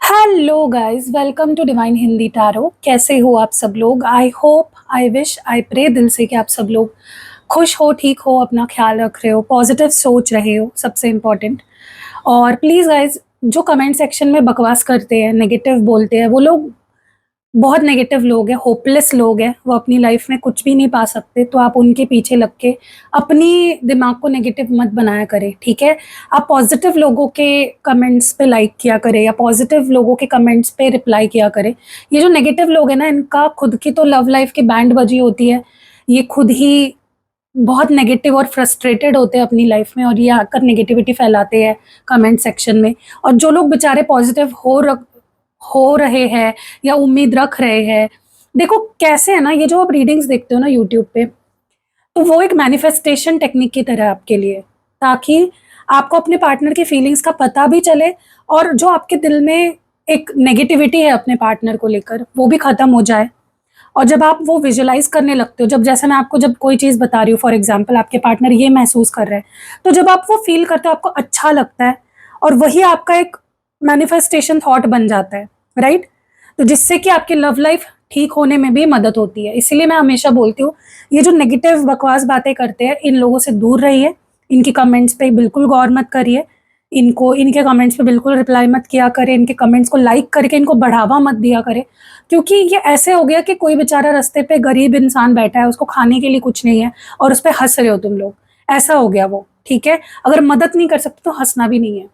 Hello guys, welcome to divine Hindi tarot. कैसे हो आप सब लोग? I hope, I wish, I pray दिल से कि आप सब लोग खुश हो, ठीक हो, अपना ख्याल रख रहे हो, पॉजिटिव सोच रहे हो, सबसे इम्पोर्टेंट। और प्लीज़ गाइस, जो कमेंट सेक्शन में बकवास करते हैं, नेगेटिव बोलते हैं, वो लोग बहुत नेगेटिव लोग हैं, होपलेस लोग हैं, वो अपनी लाइफ में कुछ भी नहीं पा सकते। तो आप उनके पीछे लग के अपनी दिमाग को नेगेटिव मत बनाया करें, ठीक है? आप पॉजिटिव लोगों के कमेंट्स पे लाइक किया करें या पॉजिटिव लोगों के कमेंट्स पे रिप्लाई किया करें। ये जो नेगेटिव लोग हैं ना, इनका खुद की तो लव लाइफ की बैंड बजी होती है। ये खुद ही बहुत नेगेटिव और फ्रस्ट्रेटेड होते हैं अपनी लाइफ में, और ये आकर नेगेटिविटी फैलाते हैं कमेंट सेक्शन में। और जो लोग बेचारे पॉजिटिव हो रहे हैं या उम्मीद रख रहे हैं, देखो कैसे है ना, ये जो आप रीडिंग्स देखते हो ना यूट्यूब पे, तो वो एक मैनिफेस्टेशन टेक्निक की तरह है आपके लिए, ताकि आपको अपने पार्टनर की फीलिंग्स का पता भी चले और जो आपके दिल में एक नेगेटिविटी है अपने पार्टनर को लेकर, वो भी खत्म हो जाए। और जब आप वो विजुअलाइज करने लगते हो, जब जैसे मैं आपको जब कोई चीज़ बता रही हूँ, फॉर एग्जांपल आपके पार्टनर ये महसूस कर रहे हैं, तो जब आप वो फील करते हो आपको अच्छा लगता है, और वही आपका एक मैनिफेस्टेशन थॉट बन जाता है, राइट? तो जिससे कि आपकी लव लाइफ ठीक होने में भी मदद होती है। इसीलिए मैं हमेशा बोलती हूँ, ये जो नेगेटिव बकवास बातें करते हैं, इन लोगों से दूर रहिए, इनकी कमेंट्स पे बिल्कुल गौर मत करिए, इनके कमेंट्स पे बिल्कुल रिप्लाई मत किया करें, इनके कमेंट्स को लाइक करके इनको बढ़ावा मत दिया करें। क्योंकि ये ऐसे हो गया कि कोई बेचारा रास्ते पे गरीब इंसान बैठा है, उसको खाने के लिए कुछ नहीं है, और उस पर हंस रहे हो तुम लोग। ऐसा हो गया वो, ठीक है? अगर मदद नहीं कर सकते तो हंसना भी नहीं है।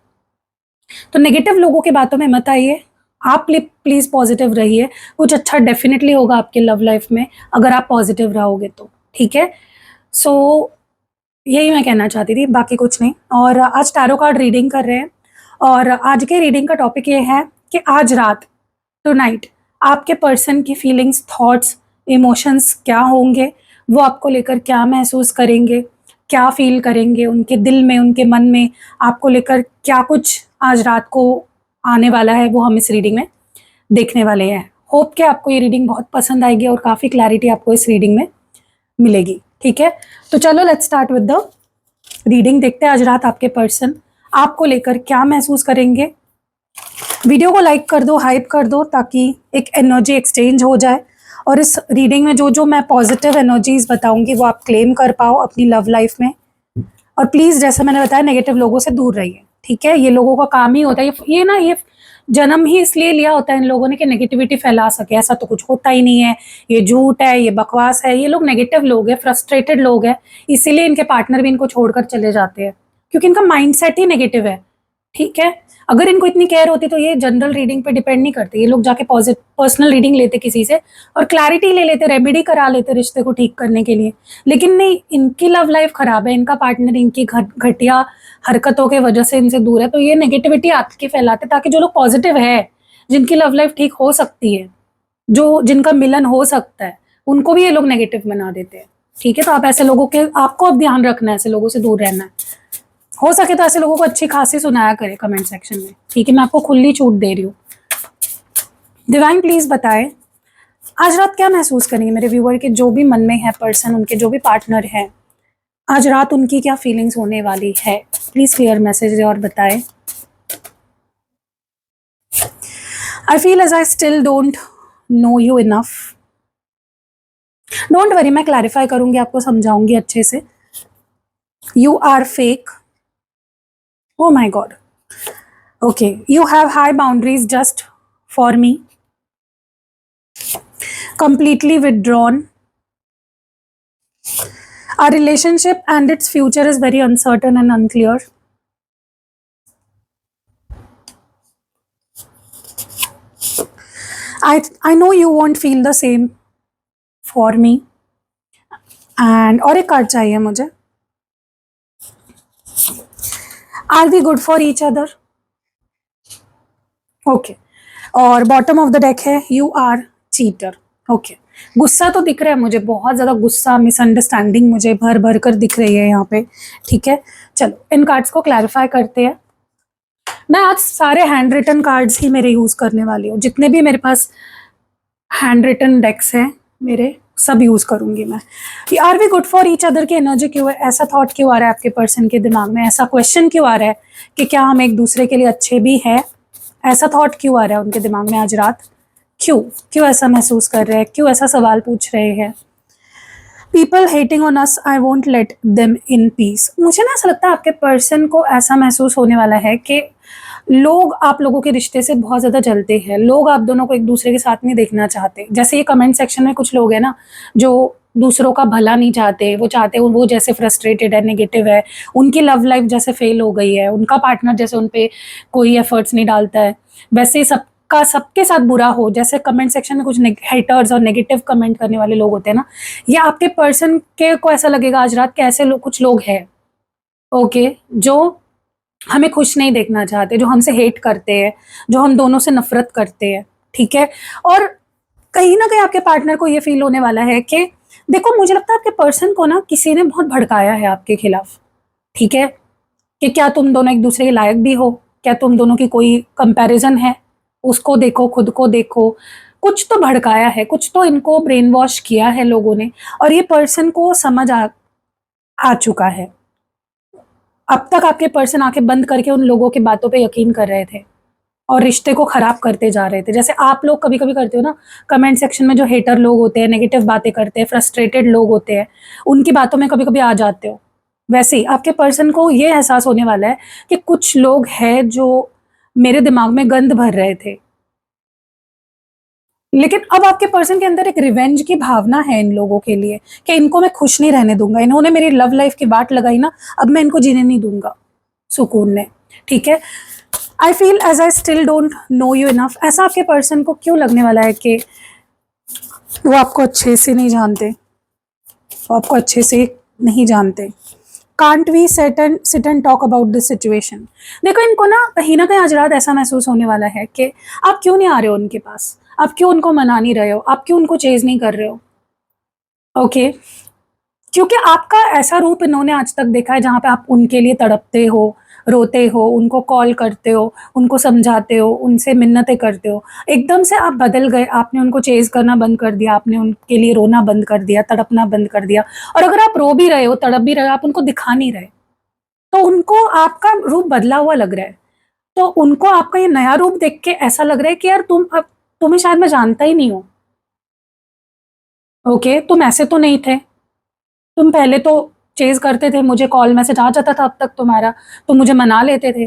तो नेगेटिव लोगों की बातों में मत आइए, आप प्लीज पॉजिटिव रहिए। कुछ अच्छा डेफिनेटली होगा आपके लव लाइफ में अगर आप पॉजिटिव रहोगे तो, ठीक है? सो यही मैं कहना चाहती थी, बाकी कुछ नहीं। और आज टैरो कार्ड रीडिंग कर रहे हैं, और आज के रीडिंग का टॉपिक ये है कि आज रात, टुनाइट, आपके पर्सन की फीलिंग्स, थॉट्स, इमोशंस क्या होंगे, वो आपको लेकर क्या महसूस करेंगे, क्या फील करेंगे, उनके दिल में, उनके मन में आपको लेकर क्या कुछ आज रात को आने वाला है, वो हम इस रीडिंग में देखने वाले हैं। होप कि आपको ये रीडिंग बहुत पसंद आएगी और काफ़ी क्लैरिटी आपको इस रीडिंग में मिलेगी, ठीक है? तो चलो let's start with the reading. देखते हैं आज रात आपके पर्सन आपको लेकर क्या महसूस करेंगे। वीडियो को लाइक कर दो, हाइप कर दो, ताकि एक एनर्जी एक्सचेंज हो जाए, और इस रीडिंग में जो जो मैं पॉजिटिव एनर्जीज बताऊंगी वो आप क्लेम कर पाओ अपनी लव लाइफ में। और प्लीज़, जैसे मैंने बताया, नेगेटिव लोगों से दूर रहिए, ठीक है? ये लोगों का काम ही होता है, ये जन्म ही इसलिए लिया होता है इन लोगों ने कि नेगेटिविटी फैला सके। ऐसा तो कुछ होता ही नहीं है, ये झूठ है, ये बकवास है। ये लोग नेगेटिव लोग हैं, फ्रस्ट्रेटेड लोग हैं, इसीलिए इनके पार्टनर भी इनको छोड़कर चले जाते हैं, क्योंकि इनका माइंडसेट ही नेगेटिव है, ठीक है? अगर इनको इतनी केयर होती तो ये जनरल रीडिंग पे डिपेंड नहीं करते, ये लोग जाके पर्सनल रीडिंग लेते किसी से और क्लैरिटी ले लेते, रेमेडी करा लेते रिश्ते को ठीक करने के लिए। लेकिन नहीं, इनकी लव लाइफ खराब है, इनका पार्टनर इनकी घटिया हरकतों के वजह से इनसे दूर है, तो ये नेगेटिविटी आपके फैलाते, ताकि जो लोग पॉजिटिव है, जिनकी लव लाइफ ठीक हो सकती है, जो जिनका मिलन हो सकता है, उनको भी ये लोग नेगेटिव बना देते हैं, ठीक है? तो आप ऐसे लोगों के, आपको अब ध्यान रखना है, ऐसे लोगों से दूर रहना है। हो सके तो ऐसे लोगों को अच्छी खासी सुनाया करें कमेंट सेक्शन में, ठीक है? मैं आपको खुली छूट दे रही हूँ। डिवाइन प्लीज बताएं आज रात क्या महसूस करेंगे मेरे व्यूअर के, जो भी मन में है पर्सन, उनके जो भी पार्टनर है, आज रात उनकी क्या फीलिंग्स होने वाली है। प्लीज क्लियर मैसेज और बताएं। I feel as I still don't know you enough. Don't worry, मैं क्लैरिफाई करूंगी, आपको समझाऊंगी अच्छे से। You are fake. Oh my God. Okay, you have high boundaries just for me. Completely withdrawn. Our relationship and its future is very uncertain and unclear. I know you won't feel the same for me. And और एक card चाहिए मुझे। Are we good for each other? Okay. और bottom of the deck है you are cheater. Okay, गुस्सा तो दिख रहा है मुझे, बहुत ज़्यादा गुस्सा, मिसअंडरस्टैंडिंग मुझे भर भर कर दिख रही है यहाँ पे, ठीक है? चलो इन कार्ड्स को क्लैरिफाई करते हैं। मैं आज सारे हैंड रिटन कार्ड्स ही मेरे यूज़ करने वाली हूँ, जितने भी मेरे पास हैंड रिटन डेक्स हैं मेरे, सब यूज़ करूँगी मैं। कि are we good for each other की एनर्जी क्यों है, ऐसा थॉट क्यों आ रहा है आपके पर्सन के दिमाग में, ऐसा क्वेश्चन क्यों आ रहा है कि क्या हम एक दूसरे के लिए अच्छे भी हैं, ऐसा थॉट क्यों आ रहा है उनके दिमाग में आज रात? क्यों क्यों ऐसा महसूस कर रहे हैं? क्यों ऐसा सवाल पूछ रहे हैं? People hating on us, I won't let them in peace. मुझे ना ऐसा लगता है आपके पर्सन को ऐसा महसूस होने वाला है कि लोग आप लोगों के रिश्ते से बहुत ज़्यादा जलते हैं, लोग आप दोनों को एक दूसरे के साथ नहीं देखना चाहते। जैसे ये कमेंट सेक्शन में कुछ लोग हैं ना जो दूसरों का भला नहीं चाहते, वो चाहते हैं वो जैसे फ्रस्ट्रेटेड है, नेगेटिव है, उनकी लव लाइफ जैसे फेल हो गई है, उनका पार्टनर जैसे उन पे कोई एफर्ट्स नहीं डालता है, वैसे सबका सबके साथ बुरा हो। जैसे कमेंट सेक्शन में कुछ हेटर्स और नेगेटिव कमेंट करने वाले लोग होते हैं ना, ये आपके पर्सन के को ऐसा लगेगा आज रात कैसे कुछ लोग हैं, ओके, जो हमें खुश नहीं देखना चाहते, जो हमसे हेट करते हैं, जो हम दोनों से नफरत करते हैं, ठीक है। और कहीं ना कहीं आपके पार्टनर को ये फील होने वाला है कि देखो, मुझे लगता है आपके पर्सन को ना किसी ने बहुत भड़काया है आपके खिलाफ, ठीक है, कि क्या तुम दोनों एक दूसरे के लायक भी हो, क्या तुम दोनों की कोई कंपैरिजन है, उसको देखो, खुद को देखो। कुछ तो भड़काया है, कुछ तो इनको ब्रेन वॉश किया है लोगों ने, और ये पर्सन को समझ आ चुका है। अब तक आपके पर्सन आंखें बंद करके उन लोगों की बातों पे यकीन कर रहे थे और रिश्ते को खराब करते जा रहे थे। जैसे आप लोग कभी कभी करते हो ना, कमेंट सेक्शन में जो हेटर लोग होते हैं, नेगेटिव बातें करते हैं, फ्रस्ट्रेटेड लोग होते हैं, उनकी बातों में कभी कभी आ जाते हो। वैसे ही आपके पर्सन को ये एहसास होने वाला है कि कुछ लोग हैं जो मेरे दिमाग में गंद भर रहे थे, लेकिन अब आपके पर्सन के अंदर एक रिवेंज की भावना है इन लोगों के लिए कि इनको मैं खुश नहीं रहने दूंगा, इन्होंने मेरी लव लाइफ की बात लगाई ना, अब मैं इनको जीने नहीं दूंगा सुकून में, ठीक है। I feel as I still don't know you enough. ऐसा आपके पर्सन को क्यों लगने वाला है कि वो आपको अच्छे से नहीं जानते, वो आपको अच्छे से नहीं जानते। Can't we sit and talk about this situation. देखो, इनको ना कहीं आज रात ऐसा महसूस होने वाला है कि आप क्यों नहीं आ रहे हो उनके पास, आप क्यों उनको मना नहीं रहे हो, आप क्यों उनको चेज नहीं कर रहे हो, ओके। क्योंकि आपका ऐसा रूप इन्होंने आज तक देखा है जहाँ पे आप उनके लिए तड़पते हो, रोते हो, उनको कॉल करते हो, उनको समझाते हो, उनसे मिन्नतें करते हो। एकदम से आप बदल गए, आपने उनको चेज करना बंद कर दिया, आपने उनके लिए रोना बंद कर दिया, तड़पना बंद कर दिया। और अगर आप रो भी रहे हो, तड़प भी रहे हो, आप उनको दिखा नहीं रहे, तो उनको आपका रूप बदला हुआ लग रहा है। तो उनको आपका ये नया रूप देख के ऐसा लग रहा है कि यार तुम्हें शायद मैं जानता ही नहीं हूँ, ओके, तुम ऐसे तो नहीं थे, तुम पहले तो चेज करते थे, मुझे कॉल मैसेज आ जाता था अब तक तुम्हारा, तो मुझे मना लेते थे।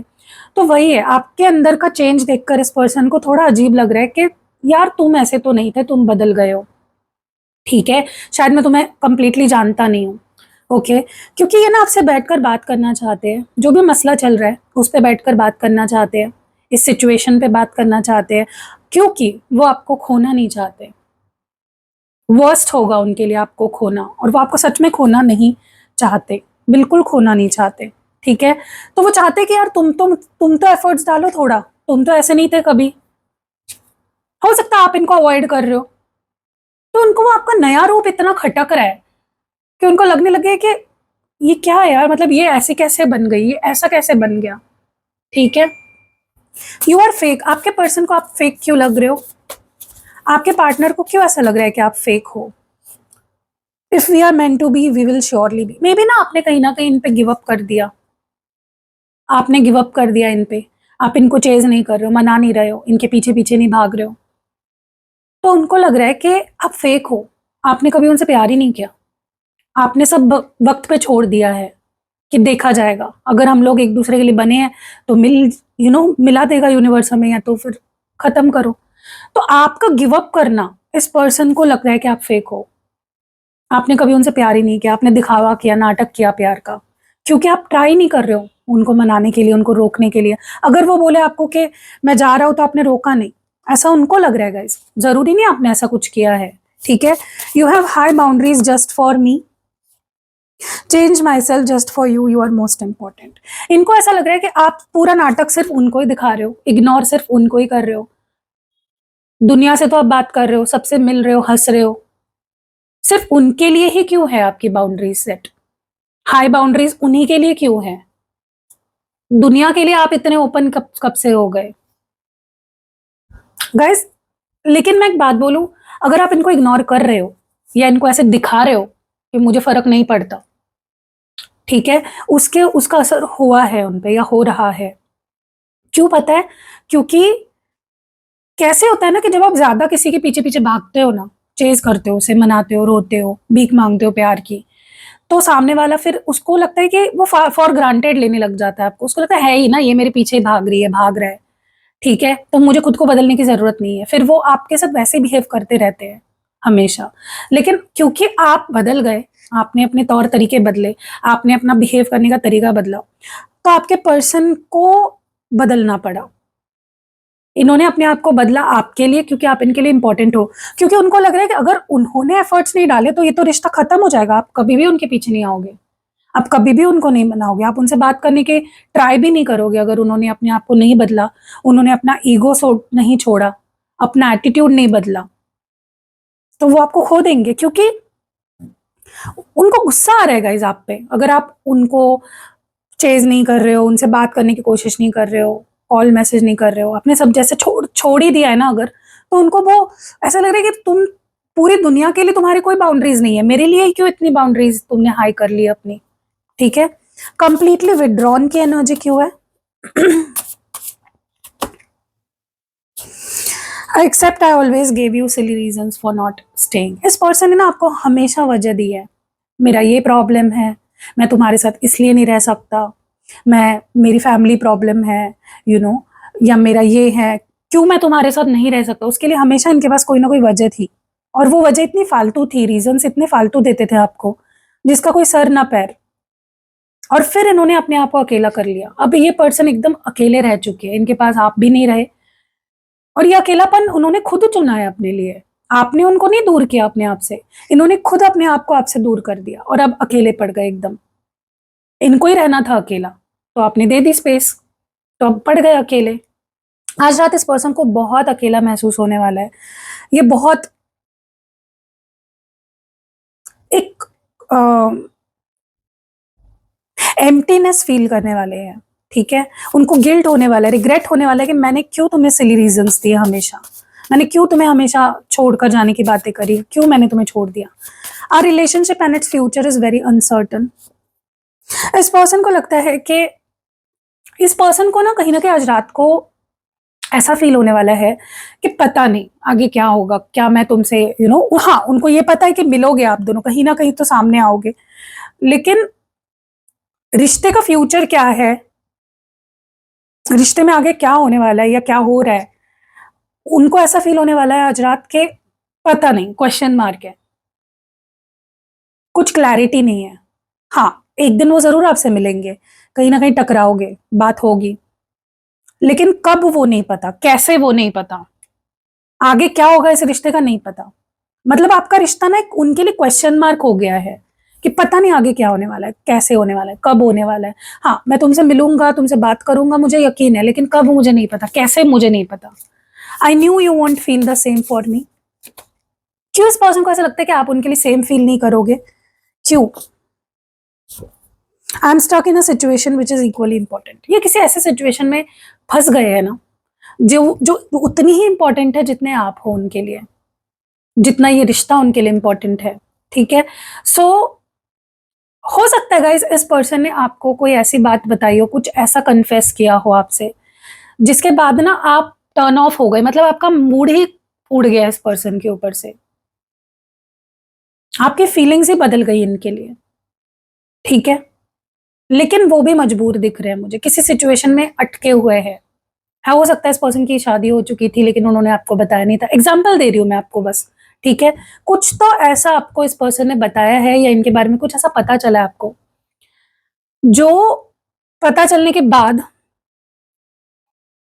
तो वही है, आपके अंदर का चेंज देखकर इस पर्सन को थोड़ा अजीब लग रहा है कि यार तुम ऐसे तो नहीं थे, तुम बदल गए हो, ठीक है, शायद मैं तुम्हें कंप्लीटली जानता नहीं हूँ, ओके। क्योंकि ये ना आपसे बैठकर बात करना चाहते हैं, जो भी मसला चल रहा है उस पर बैठकर बात करना चाहते हैं, इस सिचुएशन पे बात करना चाहते हैं, क्योंकि वो आपको खोना नहीं चाहते। वर्स्ट होगा उनके लिए आपको खोना, और वो आपको सच में खोना नहीं चाहते, बिल्कुल खोना नहीं चाहते, ठीक है। तो वो चाहते कि यार तुम तो एफर्ट्स डालो थोड़ा, तुम तो ऐसे नहीं थे कभी, हो सकता है आप इनको अवॉइड कर रहे हो। तो उनको वो आपका नया रूप इतना खटक रहा है कि उनको लगने लगे कि ये क्या है यार, मतलब ये ऐसे कैसे बन गई, ये ऐसा कैसे बन गया, ठीक है। You are fake. आपके पर्सन को आप फेक क्यों लग रहे हो? आपके पार्टनर को क्यों ऐसा लग रहा है कि आप फेक हो? If we are meant to be we will surely be. Maybe आपने कहीं ना कहीं इन पे गिव अप कर दिया, आपने गिव अप कर दिया इन पे, आप इनको चेज नहीं कर रहे हो, मना नहीं रहे हो, इनके पीछे पीछे नहीं भाग रहे हो। तो उनको लग रहा है कि आप फेक हो, आपने कभी उनसे प्यार ही नहीं किया, आपने सब वक्त पे छोड़ दिया है कि देखा जाएगा, अगर हम लोग एक दूसरे के लिए बने हैं तो मिला देगा यूनिवर्स हमें, या तो फिर खत्म करो। तो आपका गिव अप करना इस पर्सन को लग रहा है कि आप फेक हो, आपने कभी उनसे प्यार ही नहीं किया, आपने दिखावा किया, नाटक किया प्यार का, क्योंकि आप ट्राई नहीं कर रहे हो उनको मनाने के लिए, उनको रोकने के लिए। अगर वो बोले आपको कि मैं जा रहा हूं, तो आपने रोका नहीं, ऐसा उनको लग रहा है गाइस, जरूरी नहीं आपने ऐसा कुछ किया है, ठीक है। You have high boundaries just for me, change myself just for you, you are most important. इनको ऐसा लग रहा है कि आप पूरा नाटक सिर्फ उनको ही दिखा रहे हो, इग्नोर सिर्फ उनको ही कर रहे हो, दुनिया से तो आप बात कर रहे हो, सबसे मिल रहे हो, हंस रहे हो, सिर्फ उनके लिए ही क्यों है आपकी बाउंड्रीज सेट? हाई बाउंड्रीज उन्हीं के लिए क्यों है? दुनिया के लिए आप इतने ओपन कब कब से हो गए गाइस? लेकिन मैं एक बात बोलूं, अगर आप इनको इग्नोर कर रहे हो या इनको ऐसे दिखा रहे हो कि मुझे फर्क नहीं पड़ता, ठीक है, उसका असर हुआ है उन पे या हो रहा है। क्यों पता है? क्योंकि कैसे होता है ना कि जब आप ज़्यादा किसी के पीछे-पीछे भागते हो ना, चेज़ करते हो, उसे मनाते हो, रोते हो, भीख माँगते हो प्यार की, तो सामने वाला फिर उसको लगता है कि वो फॉर ग्रांटेड लेने लग जाता है आपको। उसको लगता है ही ना, ये मेरे पीछे ही भाग रही है, भाग रहा है, ठीक है? तो मुझे खुद को बदलने की ज़रूरत नहीं है। फिर वो आपके साथ वैसे बिहेव करते रहते हैं, हमेशा। लेकिन क्योंकि आप बदल गए, आपने अपने तौर-तरीके बदले, आपने अपना बिहेव करने का तरीका बदला, तो आपके पर्सन को बदलना पड़ा। इन्होंने अपने आप को बदला आपके लिए, क्योंकि आप इनके लिए इम्पोर्टेंट हो। क्योंकि उनको लग रहा है कि अगर उन्होंने एफर्ट्स नहीं डाले तो ये तो रिश्ता खत्म हो जाएगा, आप कभी भी उनके पीछे नहीं आओगे। आप कभी भी उनको नहीं मनाओगे, आप उनसे बात करने के ट्राई भी नहीं करोगे अगर उन्होंने अपने आप को नहीं बदला, उन्होंने अपना ईगो नहीं छोड़ा, अपना एटीट्यूड नहीं बदला, तो वो आपको खो देंगे, क्योंकि उनको गुस्सा आ रहा है गाइज़ आप पे। अगर आप उनको चेज़ नहीं कर रहे हो, उनसे बात करने की कोशिश नहीं कर रहे हो, कॉल मैसेज नहीं कर रहे हो, आपने सब जैसे छोड़ ही दिया है ना अगर, तो उनको वो ऐसा लग रहा है कि तुम पूरी दुनिया के लिए तुम्हारी कोई बाउंड्रीज़ नहीं है, मेरे लिए ही क्यों इतनी बाउंड्रीज़ तुमने हाई कर ली अपनी, ठीक है? कंप्लीटली विथड्रॉन की एनर्जी क्यों है? Except I always give you silly reasons for not staying. इस पर्सन ने ना आपको हमेशा वजह दी है, मेरा ये प्रॉब्लम है, मैं तुम्हारे साथ इसलिए नहीं रह सकता, मेरी फैमिली प्रॉब्लम है, यू नो, या मेरा ये है, क्यों मैं तुम्हारे साथ नहीं रह सकता। उसके लिए हमेशा इनके पास कोई ना कोई वजह थी, और वो वजह इतनी फालतू थी, रीजंस इतने फालतू देते थे आपको, जिसका कोई सर ना पैर। और फिर इन्होंने अपने आप को अकेला कर लिया। अब ये पर्सन एकदम अकेले रह चुके हैं, इनके पास आप भी नहीं रहे, और ये अकेलापन उन्होंने खुद चुना है अपने लिए। आपने उनको नहीं दूर किया अपने आप से, इन्होंने खुद अपने आप को आपसे दूर कर दिया, और अब अकेले पड़ गए एकदम। इनको ही रहना था अकेला, तो आपने दे दी स्पेस, तो अब पड़ गए अकेले। आज रात इस पर्सन को बहुत अकेला महसूस होने वाला है। ये बहुत एक एम्प्टीनेस फील करने वाले हैं, ठीक है? उनको गिल्ट होने वाला है, रिग्रेट होने वाला है कि मैंने क्यों तुम्हें सिली रीजंस दिए हमेशा, मैंने क्यों तुम्हें हमेशा छोड़कर जाने की बातें करी, क्यों मैंने तुम्हें छोड़ दिया। Our relationship and its future is very uncertain. इस पर्सन को लगता है कि इस पर्सन को ना कहीं आज रात को ऐसा फील होने वाला है कि पता नहीं आगे क्या होगा, क्या मैं तुमसे हाँ, उनको ये पता है कि मिलोगे आप दोनों, कहीं ना कहीं तो सामने आओगे, लेकिन रिश्ते का फ्यूचर क्या है, रिश्ते में आगे क्या होने वाला है या क्या हो रहा है, उनको ऐसा फील होने वाला है आज रात के पता नहीं, क्वेश्चन मार्क है, कुछ क्लैरिटी नहीं है। हाँ, एक दिन वो जरूर आपसे मिलेंगे, कहीं ना कहीं टकराओगे, बात होगी, लेकिन कब वो नहीं पता, कैसे वो नहीं पता, आगे क्या होगा इस रिश्ते का नहीं पता। मतलब आपका रिश्ता ना एक उनके लिए क्वेश्चन मार्क हो गया है कि पता नहीं आगे क्या होने वाला है, कैसे होने वाला है, कब होने वाला है। हाँ, मैं तुमसे मिलूंगा, तुमसे बात करूंगा, मुझे यकीन है, लेकिन कब मुझे नहीं पता, कैसे मुझे नहीं पता। I knew you want feel the same for me. क्यों इस पर्सन को ऐसा लगता है कि आप उनके लिए सेम फील नहीं करोगे? क्यों? I am stuck in a situation which is equally important. ये किसी ऐसे सिचुएशन में फंस गए हैं ना, जो जो उतनी ही इंपॉर्टेंट है जितने आप हो उनके लिए, जितना ये रिश्ता उनके लिए इंपॉर्टेंट है, ठीक है? सो हो सकता है गाइज इस पर्सन ने आपको कोई ऐसी बात बताई हो, कुछ ऐसा कन्फेस किया हो आपसे, जिसके बाद ना आप टर्न ऑफ हो गए, मतलब आपका मूड ही उड़ गया इस पर्सन के ऊपर से, आपकी फीलिंग्स ही बदल गई इनके लिए, ठीक है? लेकिन वो भी मजबूर दिख रहे हैं मुझे, किसी सिचुएशन में अटके हुए हैं। हाँ, हो सकता है इस पर्सन की शादी हो चुकी थी लेकिन उन्होंने आपको बताया नहीं था। एग्जाम्पल दे रही हूँ मैं आपको बस, ठीक है? कुछ तो ऐसा आपको इस पर्सन ने बताया है, या इनके बारे में कुछ ऐसा पता चला है आपको, जो पता चलने के बाद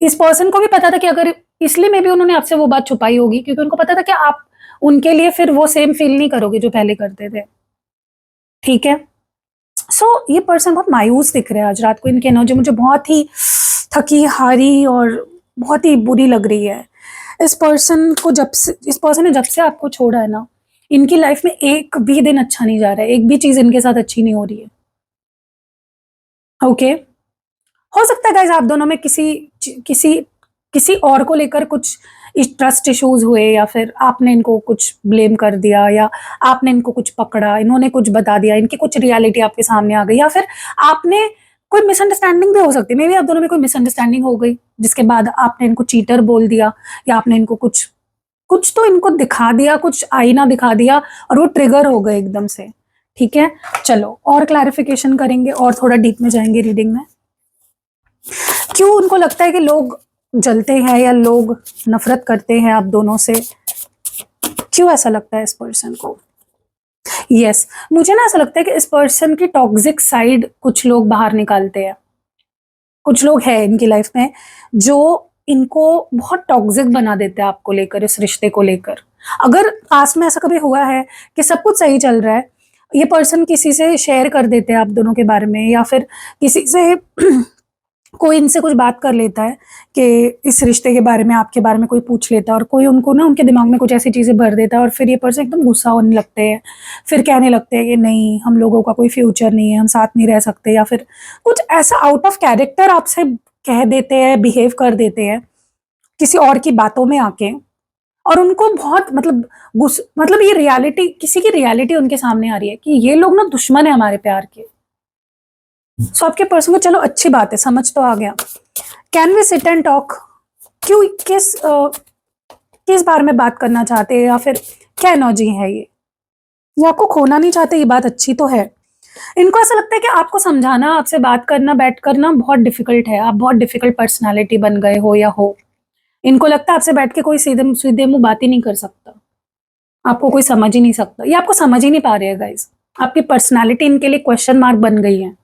इस पर्सन को भी पता था कि अगर, इसलिए मे बी उन्होंने आपसे वो बात छुपाई होगी, क्योंकि उनको पता था कि आप उनके लिए फिर वो सेम फील नहीं करोगे जो पहले करते थे, ठीक है? सो ये पर्सन बहुत मायूस दिख रहे हैं आज रात को, इनकी एनर्जी मुझे बहुत ही थकी हारी और बहुत ही बुरी लग रही है। इस पर्सन ने जब से आपको छोड़ा है ना, इनकी लाइफ में एक भी दिन अच्छा नहीं जा रहा है, एक भी चीज इनके साथ अच्छी नहीं हो रही है, ओके? हो सकता है गाइज आप दोनों में किसी किसी किसी और को लेकर कुछ ट्रस्ट इश्यूज हुए, या फिर आपने इनको कुछ ब्लेम कर दिया, या आपने इनको कुछ पकड़ा, इन्होंने कुछ बता दिया, इनकी कुछ रियलिटी आपके सामने आ गई, या फिर आपने कोई मिसअंडरस्टैंडिंग भी हो सकती है, मे बी आप दोनों में कोई मिसअंडरस्टैंडिंग हो गई जिसके बाद आपने इनको चीटर बोल दिया, या आपने इनको कुछ कुछ तो इनको दिखा दिया, कुछ आईना दिखा दिया और वो ट्रिगर हो गए एकदम से। ठीक है, चलो और क्लैरिफिकेशन करेंगे और थोड़ा डीप में जाएंगे रीडिंग में। क्यों उनको लगता है कि लोग जलते हैं या लोग नफरत करते हैं आप दोनों से? क्यों ऐसा लगता है इस पर्सन को? यस, मुझे ना ऐसा लगता है कि इस पर्सन की टॉक्सिक साइड कुछ लोग बाहर निकालते हैं। कुछ लोग हैं इनकी लाइफ में जो इनको बहुत टॉक्सिक बना देते हैं आपको लेकर, इस रिश्ते को लेकर। अगर पास में ऐसा कभी हुआ है कि सब कुछ सही चल रहा है, ये पर्सन किसी से शेयर कर देते हैं आप दोनों के बारे में, या फिर किसी से कोई इनसे कुछ बात कर लेता है कि इस रिश्ते के बारे में, आपके बारे में कोई पूछ लेता है, और कोई उनको ना उनके दिमाग में कुछ ऐसी चीज़ें भर देता है, और फिर ये पर्सन एकदम गुस्सा होने लगते हैं, फिर कहने लगते हैं कि नहीं, हम लोगों का कोई फ्यूचर नहीं है, हम साथ नहीं रह सकते, या फिर कुछ ऐसा आउट ऑफ कैरेक्टर आपसे कह देते हैं, बिहेव कर देते हैं किसी और की बातों में आके, और उनको बहुत मतलब ये रियलिटी, किसी की रियलिटी उनके सामने आ रही है कि ये लोग ना दुश्मन है हमारे प्यार के। सो आपके पर्सन को, चलो अच्छी बात है, समझ तो आ गया। Can we sit and talk? क्यों, किस बारे में बात करना चाहते हैं, या फिर क्या एनर्जी है ये आपको खोना नहीं चाहते? ये बात अच्छी तो है। इनको ऐसा लगता है कि आपको समझाना, आपसे बात करना, बैठ करना बहुत डिफिकल्ट है, आप बहुत डिफिकल्ट पर्सनालिटी बन गए हो या हो। इनको लगता है आपसे बैठ के कोई सीधे सीधे मुंह बात ही नहीं कर सकता, आपको कोई समझ ही नहीं सकता, ये आपको समझ ही नहीं पा रहे हैं गाइस। आपकी पर्सनालिटी इनके लिए क्वेश्चन मार्क बन गई है।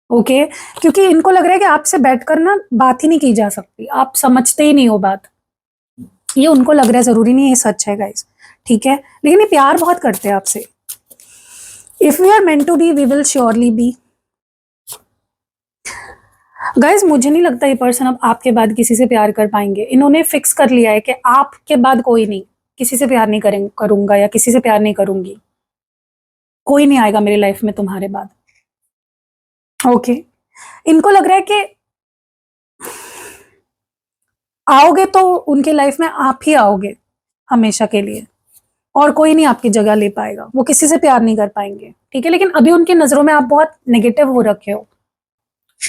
ओके, क्योंकि इनको लग रहा है कि आपसे बैठकर ना बात ही नहीं की जा सकती, आप समझते ही नहीं हो बात। ये उनको लग रहा है, जरूरी नहीं है ये सच है गाइस, ठीक है, लेकिन ये प्यार बहुत करते हैं आपसे। If we are meant to be, we will surely be. Guys, मुझे नहीं लगता ये पर्सन अब आपके बाद किसी से प्यार कर पाएंगे। इन्होंने फिक्स कर लिया है कि आपके बाद कोई नहीं, किसी से प्यार नहीं करूंगा, या किसी से प्यार नहीं करूंगी, कोई नहीं आएगा मेरी लाइफ में तुम्हारे बाद। ओके, इनको लग रहा है कि आओगे तो उनके लाइफ में आप ही आओगे हमेशा के लिए, और कोई नहीं आपकी जगह ले पाएगा, वो किसी से प्यार नहीं कर पाएंगे, ठीक है। लेकिन अभी उनकी नजरों में आप बहुत नेगेटिव हो रखे हो।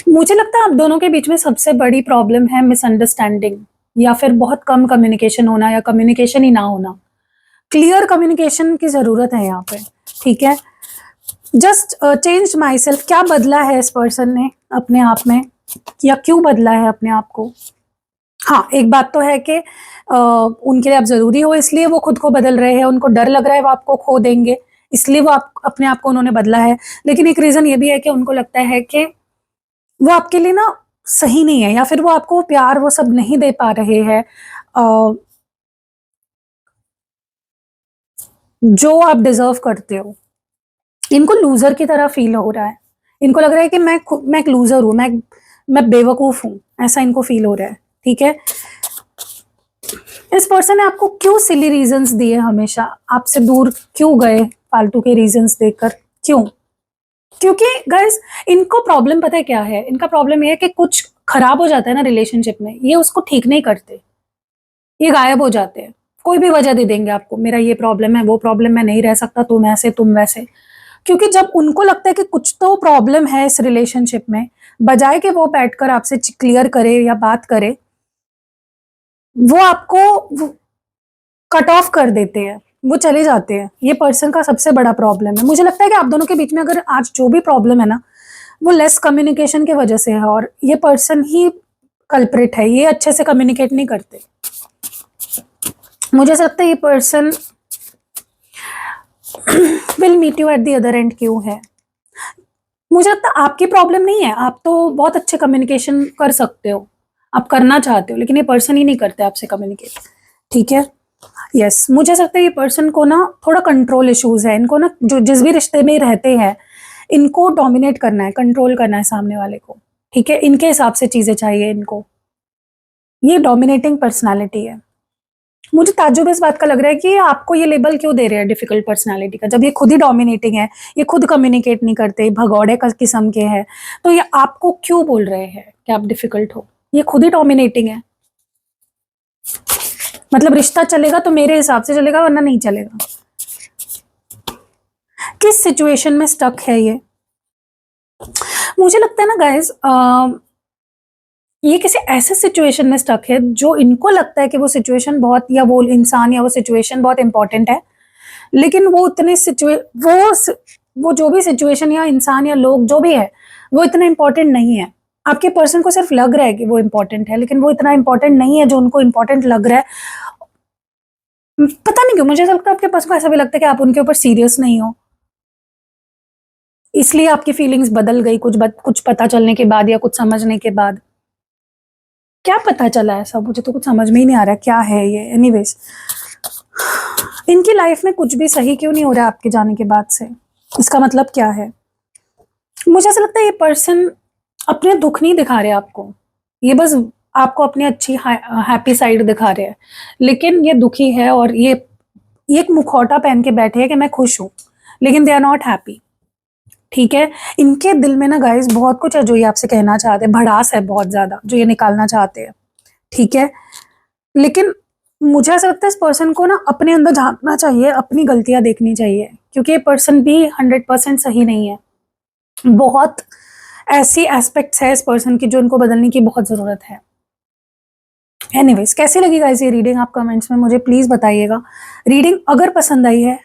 मुझे लगता है आप दोनों के बीच में सबसे बड़ी प्रॉब्लम है मिसअंडरस्टैंडिंग, या फिर बहुत कम कम्युनिकेशन होना, या कम्युनिकेशन ही ना होना। क्लियर कम्युनिकेशन की जरूरत है यहाँ पे, ठीक है। जस्ट चेंज माई सेल्फ, क्या बदला है इस पर्सन ने अपने आप में, या क्यों बदला है अपने आप को? हाँ, एक बात तो है कि उनके लिए आप जरूरी हो, इसलिए वो खुद को बदल रहे हैं, उनको डर लग रहा है वो आपको खो देंगे, इसलिए वो अपने आप को उन्होंने बदला है। लेकिन एक रीजन ये भी है कि उनको लगता है कि वो आपके लिए ना सही नहीं है, या फिर वो आपको प्यार वो सब नहीं दे पा रहे हैं जो आप डिजर्व करते हो। इनको लूजर की तरह फील हो रहा है, इनको लग रहा है कि मैं एक लूजर हूं, मैं बेवकूफ हूं, ऐसा इनको फील हो रहा है, ठीक है। इस पर्सन ने आपको क्यों सिली रीजंस दिए, हमेशा आपसे दूर क्यों गए फालतू के रीजंस देकर, क्यों? क्योंकि गाइस, इनको प्रॉब्लम पता है क्या है? इनका प्रॉब्लम ये है कि कुछ खराब हो जाता है ना रिलेशनशिप में, ये उसको ठीक नहीं करते, ये गायब हो जाते हैं। कोई भी वजह दे देंगे आपको, मेरा ये प्रॉब्लम है, वो प्रॉब्लम, मैं नहीं रह सकता, तुम ऐसे तुम वैसे। क्योंकि जब उनको लगता है कि कुछ तो प्रॉब्लम है इस रिलेशनशिप में, बजाय कि वो बैठकर आपसे क्लियर करे या बात करे, वो आपको कट ऑफ कर देते हैं, वो चले जाते हैं। ये पर्सन का सबसे बड़ा प्रॉब्लम है। मुझे लगता है कि आप दोनों के बीच में अगर आज जो भी प्रॉब्लम है ना, वो लेस कम्युनिकेशन की वजह से है, और ये पर्सन ही कल्प्रिट है, ये अच्छे से कम्युनिकेट नहीं करते। मुझे ऐसा लगता है ये person will meet you at the other end. क्यों है? मुझे लगता है आपकी प्रॉब्लम नहीं है, आप तो बहुत अच्छे कम्युनिकेशन कर सकते हो, आप करना चाहते हो, लेकिन ये पर्सन ही नहीं करते आपसे कम्युनिकेट, ठीक है। यस, मुझे ऐसा लगता है ये पर्सन को ना थोड़ा कंट्रोल इश्यूज है। इनको ना जो जिस भी रिश्ते में रहते हैं, इनको डोमिनेट करना है, कंट्रोल करना है सामने वाले को, ठीक है, इनके हिसाब से चीजें चाहिए इनको। ये डोमिनेटिंग पर्सनालिटी है। मुझे ताज्जुब इस बात का लग रहा है कि ये आपको ये लेबल क्यों दे रहे हैं डिफिकल्ट पर्सनालिटी का, जब ये खुद ही डोमिनेटिंग है, ये खुद कम्युनिकेट नहीं करते, भगौड़े का किस्म के हैं, तो ये आपको क्यों बोल रहे हैं कि आप डिफिकल्ट हो? ये खुद ही डोमिनेटिंग है। मतलब रिश्ता चलेगा तो मेरे हिसाब से चलेगा, वरना नहीं चलेगा। किस सिचुएशन में स्टक है ये? मुझे लगता है ना गाइस, ये किसी ऐसे सिचुएशन में स्टक है जो इनको लगता है कि वो सिचुएशन बहुत, या वो इंसान या वो सिचुएशन बहुत इंपॉर्टेंट है, लेकिन वो उतने वो जो भी सिचुएशन या इंसान या लोग जो भी है, वो इतना इंपॉर्टेंट नहीं है। आपके पर्सन को सिर्फ लग रहा है कि वो इंपॉर्टेंट है, लेकिन वो इतना इंपॉर्टेंट नहीं है जो उनको इंपॉर्टेंट लग रहा है। पता नहीं क्यों मुझे ऐसा लगता है आपके पर्सन को ऐसा भी लगता है कि आप उनके ऊपर सीरियस नहीं हो, इसलिए आपकी फीलिंग्स बदल गई कुछ पता चलने के बाद या कुछ समझने के बाद। क्या पता चला ऐसा, मुझे तो कुछ समझ में ही नहीं आ रहा क्या है ये। एनीवेज, इनकी लाइफ में कुछ भी सही क्यों नहीं हो रहा है आपके जाने के बाद से? इसका मतलब क्या है? मुझे ऐसा लगता है ये पर्सन अपने दुख नहीं दिखा रहे आपको, ये बस आपको अपनी अच्छी हैप्पी साइड दिखा रहे हैं, लेकिन ये दुखी है और ये एक मुखौटा पहन के बैठे हैं कि मैं खुश हूं, लेकिन दे आर नॉट हैप्पी। ठीक है, इनके दिल में ना गाइस बहुत कुछ है जो ये आपसे कहना चाहते हैं, भड़ास है बहुत ज्यादा जो ये निकालना चाहते हैं। ठीक है, लेकिन मुझे ऐसा लगता है इस पर्सन को ना अपने अंदर झांकना चाहिए, अपनी गलतियां देखनी चाहिए, क्योंकि ये पर्सन भी 100% सही नहीं है। बहुत ऐसी एस्पेक्ट्स है इस पर्सन की जो इनको बदलने की बहुत जरूरत है। एनीवेज, कैसी लगी गाइस ये रीडिंग? आप कमेंट्स में मुझे प्लीज बताइएगा। रीडिंग अगर पसंद आई है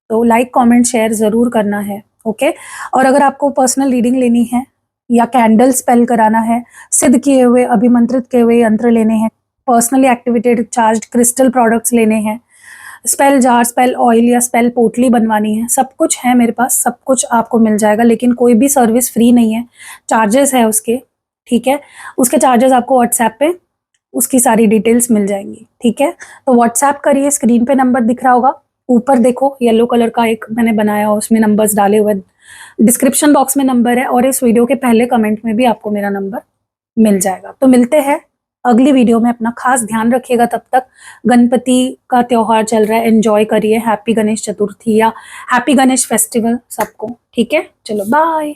तो लाइक कमेंट शेयर जरूर करना है, ओके। और अगर आपको पर्सनल रीडिंग लेनी है या कैंडल स्पेल कराना है, सिद्ध किए हुए अभिमंत्रित किए हुए यंत्र लेने हैं, personally activated charged crystal products लेने हैं, स्पेल जार, स्पेल ऑयल या स्पेल पोटली बनवानी है, सब कुछ है मेरे पास, सब कुछ आपको मिल जाएगा। लेकिन कोई भी सर्विस फ्री नहीं है, चार्जेस है उसके। ठीक है, उसके चार्जेस आपको व्हाट्सएप पे उसकी सारी डिटेल्स मिल जाएंगी। ठीक है, तो व्हाट्सएप करिए, स्क्रीन पे नंबर दिख रहा होगा, ऊपर देखो येलो कलर का एक मैंने बनाया, उसमें नंबर्स डाले हुए, डिस्क्रिप्शन बॉक्स में नंबर है, और इस वीडियो के पहले कमेंट में भी आपको मेरा नंबर मिल जाएगा। तो मिलते हैं अगली वीडियो में, अपना खास ध्यान रखिएगा। तब तक गणपति का त्योहार चल रहा है, एंजॉय करिए, हैप्पी गणेश चतुर्थी या हैप्पी गणेश फेस्टिवल सबको। ठीक है, चलो बाय।